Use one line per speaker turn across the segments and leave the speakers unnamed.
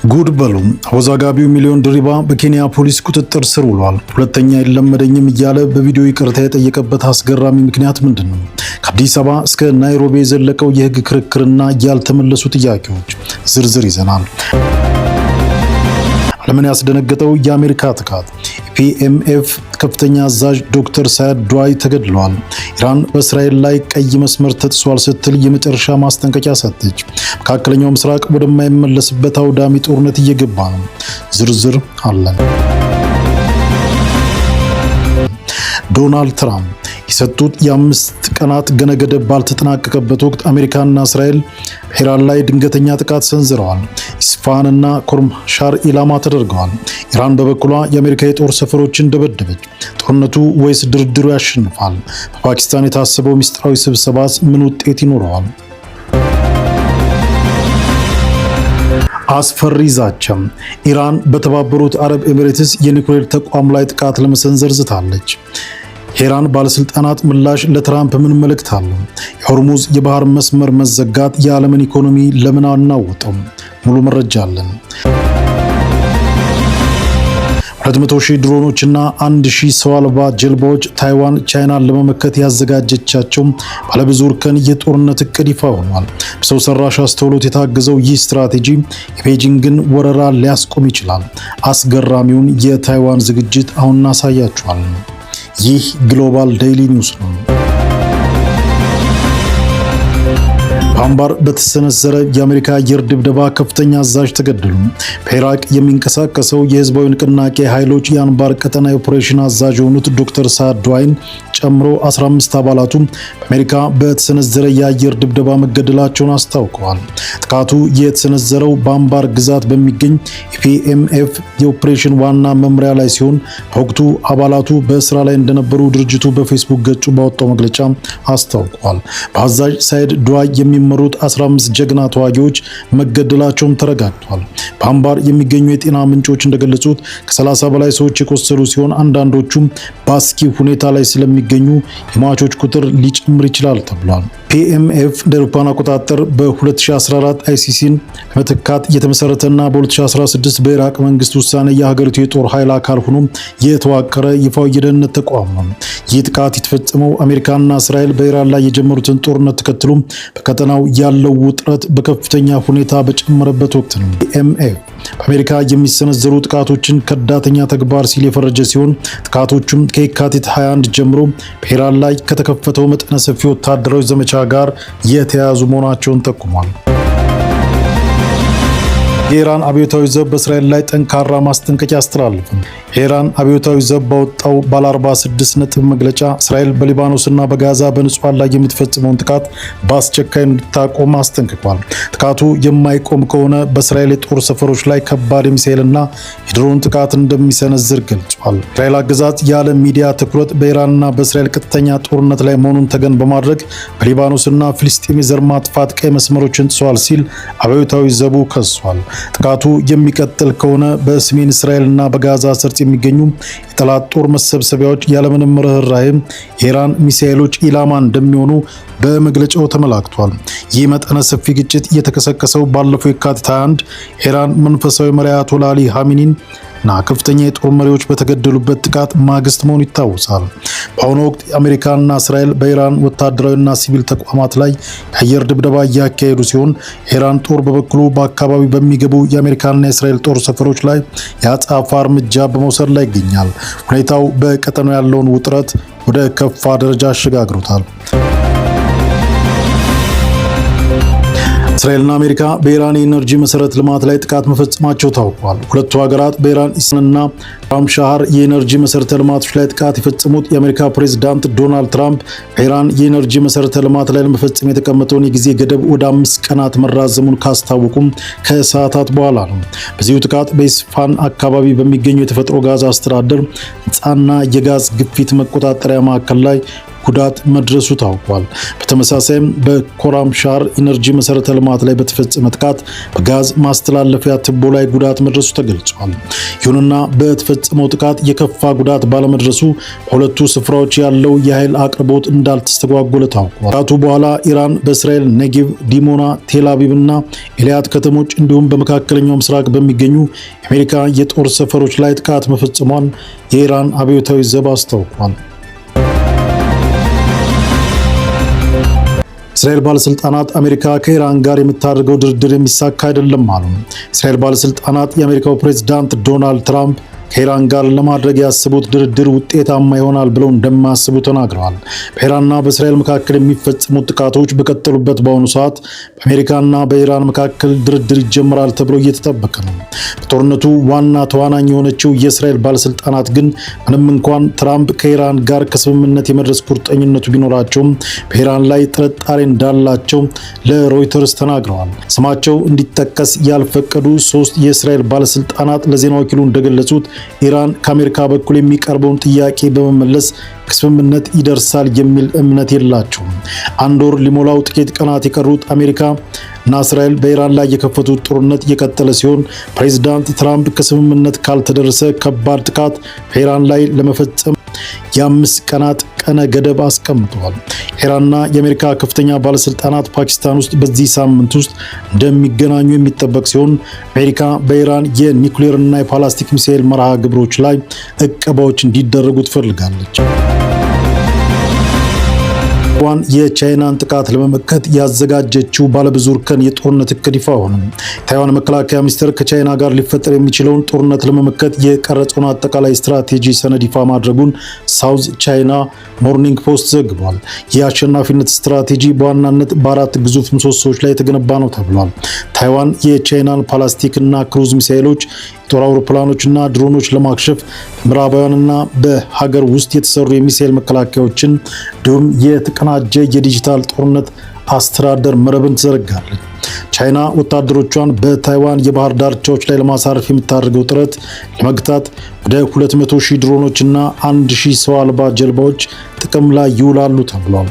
ጉድ በሉ። አወዛጋቢው ሚሊዮን ድሪባ በኬንያ ፖሊስ ቁጥጥር ስር ውሏል። ሁለተኛ አይለመደኝም እያለ በቪዲዮ ይቅርታ የጠየቀበት አስገራሚ ምክንያት ምንድን ነው? ከአዲስ አበባ እስከ ናይሮቢ የዘለቀው የህግ ክርክርና ያልተመለሱ ጥያቄዎች ዝርዝር ይዘናል። ዓለምን ያስደነገጠው የአሜሪካ ጥቃት። ፒኤምኤፍ ከፍተኛ አዛዥ ዶክተር ሳያድ ዱዓይ ተገድለዋል። ኢራን በእስራኤል ላይ ቀይ መስመር ተጥሷል ስትል የመጨረሻ ማስጠንቀቂያ ሰጠች። መካከለኛው ምስራቅ ወደማይመለስበት አውዳሚ ጦርነት እየገባ ነው። ዝርዝር አለን። ዶናልድ ትራምፕ የሰጡት የ5 ቀናት ገነገደብ ባልተጠናቀቀበት ወቅት አሜሪካና እስራኤል በኢራን ላይ ድንገተኛ ጥቃት ሰንዝረዋል። ኢስፋሃንና ኮርምሻር ኢላማ ተደርገዋል። ኢራን በበኩሏ የአሜሪካ የጦር ሰፈሮችን ደበደበች። ጦርነቱ ወይስ ድርድሩ ያሸንፋል? በፓኪስታን የታሰበው ምስጢራዊ ስብሰባስ ምን ውጤት ይኖረዋል? አስፈሪ ዛቻም። ኢራን በተባበሩት አረብ ኤሚሬትስ የኒውክሌር ተቋም ላይ ጥቃት ለመሰንዘር ዝታለች። የኢራን ባለስልጣናት ምላሽ ለትራምፕ ምን መልእክት አለው? የሆርሙዝ የባህር መስመር መዘጋት የዓለምን ኢኮኖሚ ለምን አናወጠው? ሙሉ መረጃ አለን። 200,000 ድሮኖችና 1,000 ሰው አልባ ጀልባዎች ታይዋን ቻይናን ለመመከት ያዘጋጀቻቸው ባለብዙ እርከን የጦርነት እቅድ ይፋ ሆኗል። በሰው ሰራሽ አስተውሎት የታገዘው ይህ ስትራቴጂ የቤጂንግን ወረራ ሊያስቆም ይችላል። አስገራሚውን የታይዋን ዝግጅት አሁን እናሳያችኋለን። ይህ ግሎባል ዴይሊ ኒውስ ነው። በአንባር በተሰነዘረ የአሜሪካ አየር ድብደባ ከፍተኛ አዛዥ ተገደሉ። በኢራቅ የሚንቀሳቀሰው የህዝባዊ ንቅናቄ ኃይሎች የአንባር ቀጠና ኦፕሬሽን አዛዥ የሆኑት ዶክተር ሳያድ ዱዓይን ጨምሮ 15 አባላቱ በአሜሪካ በተሰነዘረ የአየር ድብደባ መገደላቸውን አስታውቀዋል። ጥቃቱ የተሰነዘረው በአንባር ግዛት በሚገኝ የፒኤምኤፍ የኦፕሬሽን ዋና መምሪያ ላይ ሲሆን በወቅቱ አባላቱ በስራ ላይ እንደነበሩ ድርጅቱ በፌስቡክ ገጹ ባወጣው መግለጫ አስታውቋል። በአዛዥ ሳያድ ዱዓይ የሚመሩት 15 ጀግና ተዋጊዎች መገደላቸውም ተረጋግጧል። በአንባር የሚገኙ የጤና ምንጮች እንደገለጹት ከ30 በላይ ሰዎች የቆሰሉ ሲሆን አንዳንዶቹም በአስጊ ሁኔታ ላይ ስለሚገኙ የሟቾች ቁጥር ሊጨምር ይችላል ተብሏል። ፒኤምኤፍ እንደ አውሮፓውያን አቆጣጠር በ2014 አይሲሲን ለመተካት የተመሰረተና በ2016 በኢራቅ መንግስት ውሳኔ የሀገሪቱ የጦር ኃይል አካል ሆኖ የተዋቀረ ይፋዊ የደህንነት ተቋም ነው። ይህ ጥቃት የተፈጸመው አሜሪካና እስራኤል በኢራን ላይ የጀመሩትን ጦርነት ተከትሎ በቀጠናው ያለው ውጥረት በከፍተኛ ሁኔታ በጨመረበት ወቅት ነው። ፒኤምኤፍ በአሜሪካ የሚሰነዘሩ ጥቃቶችን ከዳተኛ ተግባር ሲል የፈረጀ ሲሆን ጥቃቶቹም ከየካቲት 21 ጀምሮ በኢራን ላይ ከተከፈተው መጠነ ሰፊ ወታደራዊ ዘመቻ ጋር የተያያዙ መሆናቸውን ጠቁሟል። የኢራን አብዮታዊ ዘብ በእስራኤል ላይ ጠንካራ ማስጠንቀቂያ አስተላለፈ። የኢራን አብዮታዊ ዘብ ባወጣው ባለ 46 ነጥብ መግለጫ እስራኤል በሊባኖስና በጋዛ በንጹሃን ላይ የምትፈጽመውን ጥቃት በአስቸኳይ እንድታቆም አስጠንቅቋል። ጥቃቱ የማይቆም ከሆነ በእስራኤል የጦር ሰፈሮች ላይ ከባድ ሚሳኤልና የድሮን ጥቃት እንደሚሰነዝር ገልጿል። እስራኤል አገዛዝ የዓለም ሚዲያ ትኩረት በኢራንና በእስራኤል ቀጥተኛ ጦርነት ላይ መሆኑን ተገን በማድረግ በሊባኖስና ፍልስጤም የዘር ማጥፋት ቀይ መስመሮችን ጥሷል ሲል አብዮታዊ ዘቡ ከሷል። ጥቃቱ የሚቀጥል ከሆነ በሰሜን እስራኤልና በጋዛ ሰርጥ የሚገኙ የጠላት ጦር መሰብሰቢያዎች ያለምንም ርህራሄ የኢራን ሚሳኤሎች ኢላማ እንደሚሆኑ በመግለጫው ተመላክቷል። ይህ መጠነ ሰፊ ግጭት የተቀሰቀሰው ባለፈው የካቲት 21 ኢራን መንፈሳዊ መሪ አያቶላ አሊ ኻሜኒን እና ከፍተኛ የጦር መሪዎች በተገደሉበት ጥቃት ማግስት መሆኑ ይታወሳል። በአሁኑ ወቅት አሜሪካና እስራኤል በኢራን ወታደራዊና ሲቪል ተቋማት ላይ የአየር ድብደባ እያካሄዱ ሲሆን የኢራን ጦር በበኩሉ በአካባቢው በሚገቡ የአሜሪካና የእስራኤል ጦር ሰፈሮች ላይ የአጸፋ እርምጃ በመውሰድ ላይ ይገኛል። ሁኔታው በቀጠናው ያለውን ውጥረት ወደ ከፋ ደረጃ አሸጋግሮታል። እስራኤልና አሜሪካ በኢራን የኢነርጂ መሰረተ ልማት ላይ ጥቃት መፈጸማቸው ታውቋል። ሁለቱ ሀገራት በኢራን ኢስፋሃንና ኮርምሻር የኢነርጂ መሰረተ ልማቶች ላይ ጥቃት የፈጸሙት የአሜሪካ ፕሬዝዳንት ዶናልድ ትራምፕ በኢራን የኢነርጂ መሰረተ ልማት ላይ ለመፈጸም የተቀመጠውን የጊዜ ገደብ ወደ 5 ቀናት መራዘሙን ካስታወቁም ከሰዓታት በኋላ ነው። በዚሁ ጥቃት በኢስፋሃን አካባቢ በሚገኘው የተፈጥሮ ጋዝ አስተዳደር ህንፃና የጋዝ ግፊት መቆጣጠሪያ ማዕከል ላይ ጉዳት መድረሱ ታውቋል። በተመሳሳይም በኮርምሻር ኢነርጂ መሰረተ ልማት ላይ በተፈጸመ ጥቃት በጋዝ ማስተላለፊያ ቱቦ ላይ ጉዳት መድረሱ ተገልጿል። ይሁንና በተፈጸመ በተፈጸመው ጥቃት የከፋ ጉዳት ባለመድረሱ በሁለቱ ስፍራዎች ያለው የኃይል አቅርቦት እንዳልተስተጓጎለ ታውቋል። ጥቃቱ በኋላ ኢራን በእስራኤል ኔጌቭ፣ ዲሞና፣ ቴል አቪቭ እና ኤልያት ከተሞች እንዲሁም በመካከለኛው ምስራቅ በሚገኙ የአሜሪካ የጦር ሰፈሮች ላይ ጥቃት መፈጸሟን የኢራን አብዮታዊ ዘብ አስታውቋል። እስራኤል ባለስልጣናት አሜሪካ ከኢራን ጋር የምታደርገው ድርድር የሚሳካ አይደለም አሉ። እስራኤል ባለስልጣናት የአሜሪካው ፕሬዝዳንት ዶናልድ ትራምፕ ከኢራን ጋር ለማድረግ ያስቡት ድርድር ውጤታማ ይሆናል ብለው እንደማያስቡ ተናግረዋል። በኢራንና በእስራኤል መካከል የሚፈጸሙት ጥቃቶች በቀጠሉበት በአሁኑ ሰዓት በአሜሪካና በኢራን መካከል ድርድር ይጀምራል ተብሎ እየተጠበቀ ነው። በጦርነቱ ዋና ተዋናኝ የሆነችው የእስራኤል ባለስልጣናት ግን ምንም እንኳን ትራምፕ ከኢራን ጋር ከስምምነት የመድረስ ቁርጠኝነቱ ቢኖራቸውም በኢራን ላይ ጥርጣሬ እንዳላቸው ለሮይተርስ ተናግረዋል። ስማቸው እንዲጠቀስ ያልፈቀዱ 3 የእስራኤል ባለስልጣናት ለዜና ወኪሉ እንደገለጹት ኢራን ከአሜሪካ በኩል የሚቀርበውን ጥያቄ በመመለስ ከስምምነት ይደርሳል የሚል እምነት የላቸውም። አንድ ወር ሊሞላው ጥቂት ቀናት የቀሩት አሜሪካ እና እስራኤል በኢራን ላይ የከፈቱት ጦርነት የቀጠለ ሲሆን ፕሬዝዳንት ትራምፕ ከስምምነት ካልተደረሰ ከባድ ጥቃት በኢራን ላይ ለመፈጸም የ5 ቀናት ቀነ ገደብ አስቀምጠዋል። ኢራንና የአሜሪካ ከፍተኛ ባለስልጣናት ፓኪስታን ውስጥ በዚህ ሳምንት ውስጥ እንደሚገናኙ የሚጠበቅ ሲሆን አሜሪካ በኢራን የኒውክሌር እና የባላስቲክ ሚሳኤል መርሃ ግብሮች ላይ እቀባዎች እንዲደረጉ ትፈልጋለች። ታይዋን የቻይናን ጥቃት ለመመከት ያዘጋጀችው ባለብዙ እርከን የጦርነት እቅድ ይፋ ሆነ። ታይዋን መከላከያ ሚኒስቴር ከቻይና ጋር ሊፈጠር የሚችለውን ጦርነት ለመመከት የቀረጸውን አጠቃላይ ስትራቴጂ ሰነድ ይፋ ማድረጉን ሳውዝ ቻይና ሞርኒንግ ፖስት ዘግቧል። የአሸናፊነት ስትራቴጂ በዋናነት በ4 ግዙፍ ምሰሶዎች ላይ የተገነባ ነው ተብሏል። ታይዋን የቻይናን ፓላስቲክ እና ክሩዝ ሚሳኤሎች፣ ጦር አውሮፕላኖችና ድሮኖች ለማክሸፍ ምዕራባውያንና በሀገር ውስጥ የተሰሩ የሚሳኤል መከላከያዎችን እንዲሁም የተቀናጀ የዲጂታል ጦርነት አስተዳደር መረብን ትዘረጋለች። ቻይና ወታደሮቿን በታይዋን የባህር ዳርቻዎች ላይ ለማሳረፍ የምታደርገው ጥረት ለመግታት ወደ 200,000 ድሮኖችና 1,000 ሰው አልባ ጀልባዎች ጥቅም ላይ ይውላሉ ተብሏል።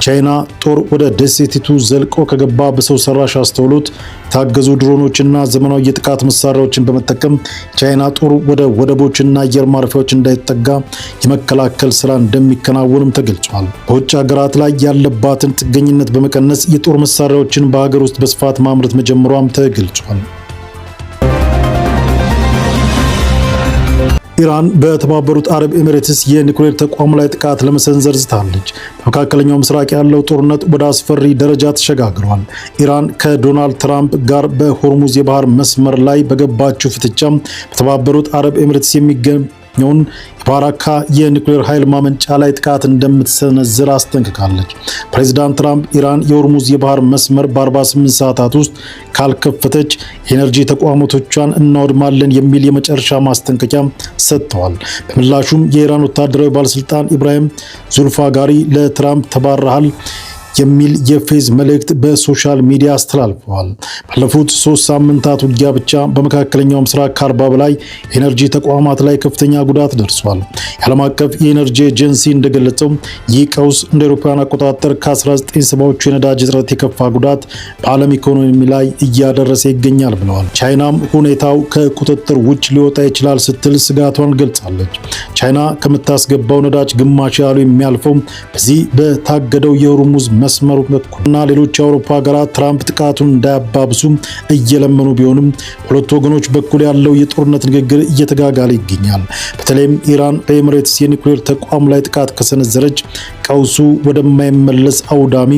ቻይና ጦር ወደ ደሴቲቱ ዘልቆ ከገባ በሰው ሰራሽ አስተውሎት ታገዙ ድሮኖችና ዘመናዊ የጥቃት መሳሪያዎችን በመጠቀም ቻይና ጦር ወደ ወደቦችና አየር ማረፊያዎች እንዳይጠጋ የመከላከል ስራ እንደሚከናወንም ተገልጿል። በውጭ ሀገራት ላይ ያለባትን ጥገኝነት በመቀነስ የጦር መሳሪያዎችን በሀገር ውስጥ በስፋት ማምረት መጀመሯም ተገልጿል። ኢራን በተባበሩት አረብ ኤሚሬትስ የኒውክሌር ተቋም ላይ ጥቃት ለመሰንዘር ዝታለች። በመካከለኛው ምስራቅ ያለው ጦርነት ወደ አስፈሪ ደረጃ ተሸጋግሯል። ኢራን ከዶናልድ ትራምፕ ጋር በሆርሙዝ የባህር መስመር ላይ በገባችው ፍጥጫ በተባበሩት አረብ ኤሚሬትስ የሚገኘውን የባራካ የኒውክሌር ኃይል ማመንጫ ላይ ጥቃት እንደምትሰነዝር አስጠንቅቃለች። ፕሬዚዳንት ትራምፕ ኢራን የሆርሙዝ የባህር መስመር በ48 ሰዓታት ውስጥ ካልከፈተች የኤነርጂ ተቋማቶቿን እናወድማለን የሚል የመጨረሻ ማስጠንቀቂያ ሰጥተዋል። በምላሹም የኢራን ወታደራዊ ባለስልጣን ኢብራሂም ዙልፋጋሪ ለትራምፕ ተባረሃል የሚል የፌዝ መልእክት በሶሻል ሚዲያ አስተላልፈዋል። ባለፉት 3 ሳምንታት ውጊያ ብቻ በመካከለኛው ምስራቅ ከ40 በላይ የኤነርጂ ተቋማት ላይ ከፍተኛ ጉዳት ደርሷል። የዓለም አቀፍ የኤነርጂ ኤጀንሲ እንደገለጸው ይህ ቀውስ እንደ አውሮፓውያን አቆጣጠር ከ1970ዎቹ የነዳጅ እጥረት የከፋ ጉዳት በዓለም ኢኮኖሚ ላይ እያደረሰ ይገኛል ብለዋል። ቻይናም ሁኔታው ከቁጥጥር ውጭ ሊወጣ ይችላል ስትል ስጋቷን ገልጻለች። ቻይና ከምታስገባው ነዳጅ ግማሽ ያሉ የሚያልፈው በዚህ በታገደው የሆርሙዝ መስመሩ በኩልና ሌሎች የአውሮፓ ሀገራት ትራምፕ ጥቃቱን እንዳያባብሱ እየለመኑ ቢሆንም በሁለቱ ወገኖች በኩል ያለው የጦርነት ንግግር እየተጋጋለ ይገኛል። በተለይም ኢራን በኤሚሬትስ የኒውክሌር ተቋም ላይ ጥቃት ከሰነዘረች ቀውሱ ወደማይመለስ አውዳሚ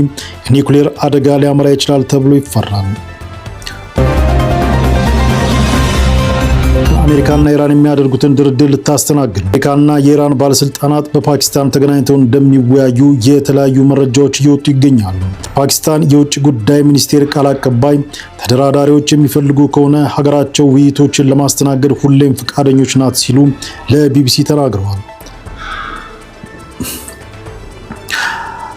የኒውክሌር አደጋ ሊያመራ ይችላል ተብሎ ይፈራል። አሜሪካና ኢራን የሚያደርጉትን ድርድር ልታስተናግድ ነው። አሜሪካና የኢራን ባለስልጣናት በፓኪስታን ተገናኝተው እንደሚወያዩ የተለያዩ መረጃዎች እየወጡ ይገኛሉ። ፓኪስታን የውጭ ጉዳይ ሚኒስቴር ቃል አቀባይ ተደራዳሪዎች የሚፈልጉ ከሆነ ሀገራቸው ውይይቶችን ለማስተናገድ ሁሌም ፈቃደኞች ናት ሲሉ ለቢቢሲ ተናግረዋል።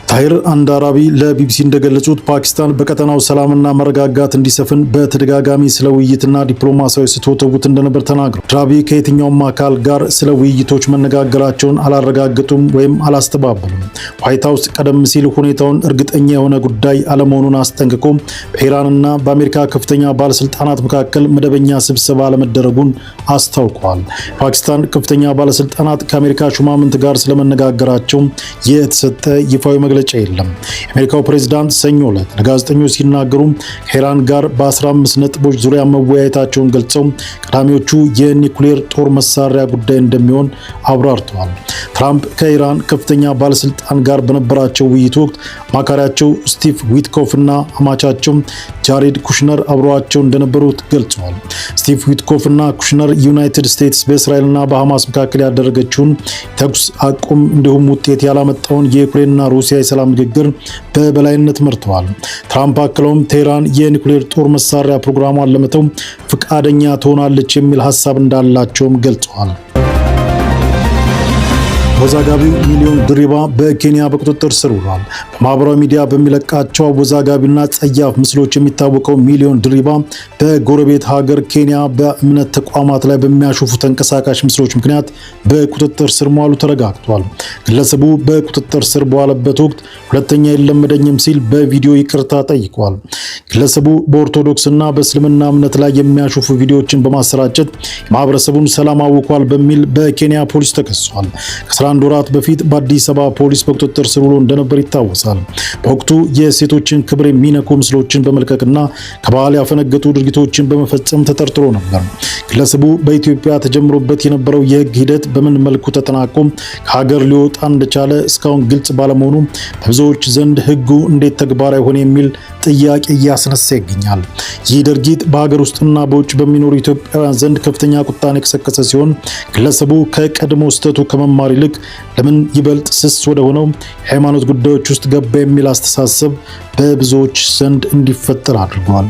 ታሂር አንዳራቢ ለቢቢሲ እንደገለጹት ፓኪስታን በቀጠናው ሰላምና መረጋጋት እንዲሰፍን በተደጋጋሚ ስለ ውይይትና ዲፕሎማሲያዊ ስትወተውት እንደነበር ተናግረው ድራቢ ከየትኛውም አካል ጋር ስለ ውይይቶች መነጋገራቸውን አላረጋገጡም ወይም አላስተባበሉም። ዋይት ሀውስ ቀደም ሲል ሁኔታውን እርግጠኛ የሆነ ጉዳይ አለመሆኑን አስጠንቅቆ በኢራንና በአሜሪካ ከፍተኛ ባለስልጣናት መካከል መደበኛ ስብሰባ አለመደረጉን አስታውቀዋል። ፓኪስታን ከፍተኛ ባለስልጣናት ከአሜሪካ ሹማምንት ጋር ስለመነጋገራቸው የተሰጠ ይፋዊ መግለጫ የለም። የአሜሪካው ፕሬዝዳንት ሰኞ ዕለት ለጋዜጠኞች ሲናገሩ ከኢራን ጋር በ15 ነጥቦች ዙሪያ መወያየታቸውን ገልጸው ቀዳሚዎቹ የኒውክሌር ጦር መሳሪያ ጉዳይ እንደሚሆን አብራርተዋል። ትራምፕ ከኢራን ከፍተኛ ባለስልጣን ጋር በነበራቸው ውይይት ወቅት አማካሪያቸው ስቲቭ ዊትኮፍ እና አማቻቸው ጃሬድ ኩሽነር አብረዋቸው እንደነበሩ ገልጸዋል። ስቲቭ ዊትኮፍ እና ኩሽነር ዩናይትድ ስቴትስ በእስራኤልና በሐማስ መካከል ያደረገችውን ተኩስ አቁም እንዲሁም ውጤት ያላመጣውን የዩክሬንና ሩሲያ የሰላም ንግግር በበላይነት መርተዋል። ትራምፕ አክለውም ቴህራን የኒውክሌር ጦር መሳሪያ ፕሮግራሟን ለመተው ፈቃደኛ ትሆናለች የሚል ሀሳብ እንዳላቸውም ገልጸዋል። አወዛጋቢው ሚሊዮን ድሪባ በኬንያ በቁጥጥር ስር ውሏል። በማህበራዊ ሚዲያ በሚለቃቸው አወዛጋቢና ጸያፍ ምስሎች የሚታወቀው ሚሊዮን ድሪባ በጎረቤት ሀገር ኬንያ በእምነት ተቋማት ላይ በሚያሹፉ ተንቀሳቃሽ ምስሎች ምክንያት በቁጥጥር ስር መዋሉ ተረጋግጧል። ግለሰቡ በቁጥጥር ስር በዋለበት ወቅት ሁለተኛ የለመደኝም ሲል በቪዲዮ ይቅርታ ጠይቋል። ግለሰቡ በኦርቶዶክስና በእስልምና እምነት ላይ የሚያሹፉ ቪዲዮዎችን በማሰራጨት የማህበረሰቡን ሰላም አውኳል በሚል በኬንያ ፖሊስ ተከሷል። ከ11 ወራት በፊት በአዲስ አበባ ፖሊስ በቁጥጥር ስር ውሎ እንደነበር ይታወሳል። በወቅቱ የሴቶችን ክብር የሚነኩ ምስሎችን በመልቀቅና ከባህል ያፈነገጡ ድርጊቶችን በመፈጸም ተጠርጥሮ ነበር። ግለሰቡ በኢትዮጵያ ተጀምሮበት የነበረው የህግ ሂደት በምን መልኩ ተጠናቆ ከሀገር ሊወጣ እንደቻለ እስካሁን ግልጽ ባለመሆኑ በብዙዎች ዘንድ ህጉ እንዴት ተግባራዊ ሆነ የሚል ጥያቄ እያስነሳ ይገኛል። ይህ ድርጊት በሀገር ውስጥና በውጭ በሚኖሩ ኢትዮጵያውያን ዘንድ ከፍተኛ ቁጣን የቀሰቀሰ ሲሆን ግለሰቡ ከቀድሞ ስህተቱ ከመማር ይልቅ ለምን ይበልጥ ስስ ወደ ሆነው የሃይማኖት ጉዳዮች ውስጥ ገባ የሚል አስተሳሰብ በብዙዎች ዘንድ እንዲፈጠር አድርጓል።